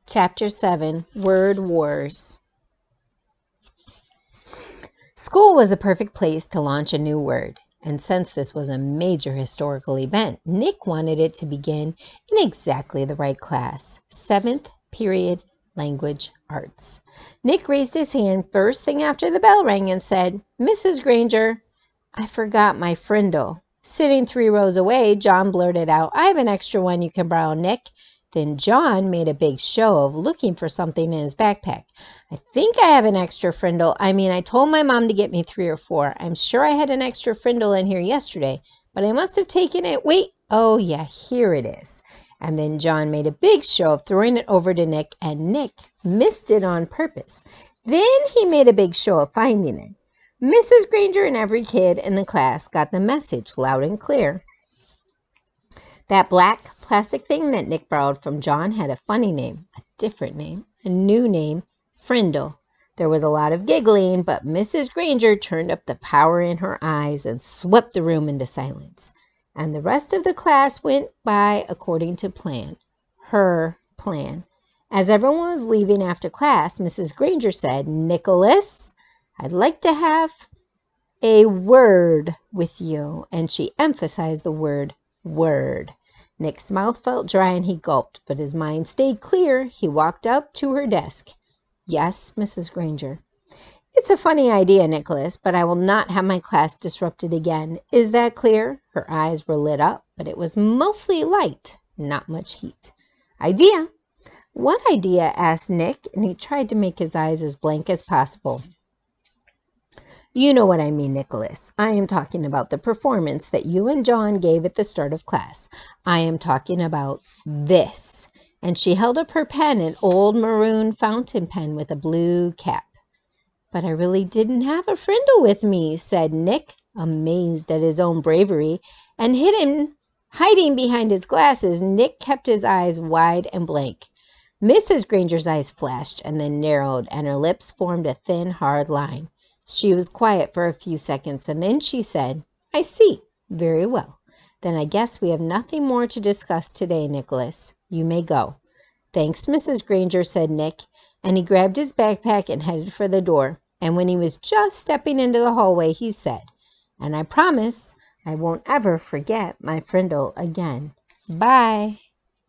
Chapter 7, Word Wars. School was a perfect place to launch a new word, and since this was a major historical event, Nick wanted it to begin in exactly the right class, 7th period language arts. Nick raised his hand first thing after the bell rang and said, "Mrs. Granger, I forgot my Frindle." Sitting 3 rows away, John blurted out, "I have an extra one you can borrow, Nick." Then John made a big show of looking for something in his backpack. "I think I have an extra Frindle. I told my mom to get me 3 or 4. I'm sure I had an extra Frindle in here yesterday, but I must have taken it. Wait, oh yeah, here it is." And then John made a big show of throwing it over to Nick, and Nick missed it on purpose. Then he made a big show of finding it. Mrs. Granger and every kid in the class got the message loud and clear. That black plastic thing that Nick borrowed from John had a funny name, a different name, a new name, Frindle. There was a lot of giggling, but Mrs. Granger turned up the power in her eyes and swept the room into silence. And the rest of the class went by according to plan, her plan. As everyone was leaving after class, Mrs. Granger said, "Nicholas, I'd like to have a word with you," and she emphasized the word word. Nick's mouth felt dry and he gulped, but his mind stayed clear. He walked up to her desk. "Yes, Mrs. Granger." "It's a funny idea, Nicholas, but I will not have my class disrupted again. Is that clear?" Her eyes were lit up, but it was mostly light, not much heat. "Idea?" "What idea?" asked Nick, and he tried to make his eyes as blank as possible. "You know what I mean, Nicholas. I am talking about the performance that you and John gave at the start of class. I am talking about this." And she held up her pen, an old maroon fountain pen with a blue cap. "But I really didn't have a Frindle with me," said Nick, amazed at his own bravery. And hiding behind his glasses, Nick kept his eyes wide and blank. Mrs. Granger's eyes flashed and then narrowed, and her lips formed a thin, hard line. She was quiet for a few seconds, and then she said, "I see. Very well. Then I guess we have nothing more to discuss today, Nicholas. You may go." "Thanks, Mrs. Granger," said Nick, and he grabbed his backpack and headed for the door. And when he was just stepping into the hallway, he said, "And I promise I won't ever forget my Frindle again. Bye."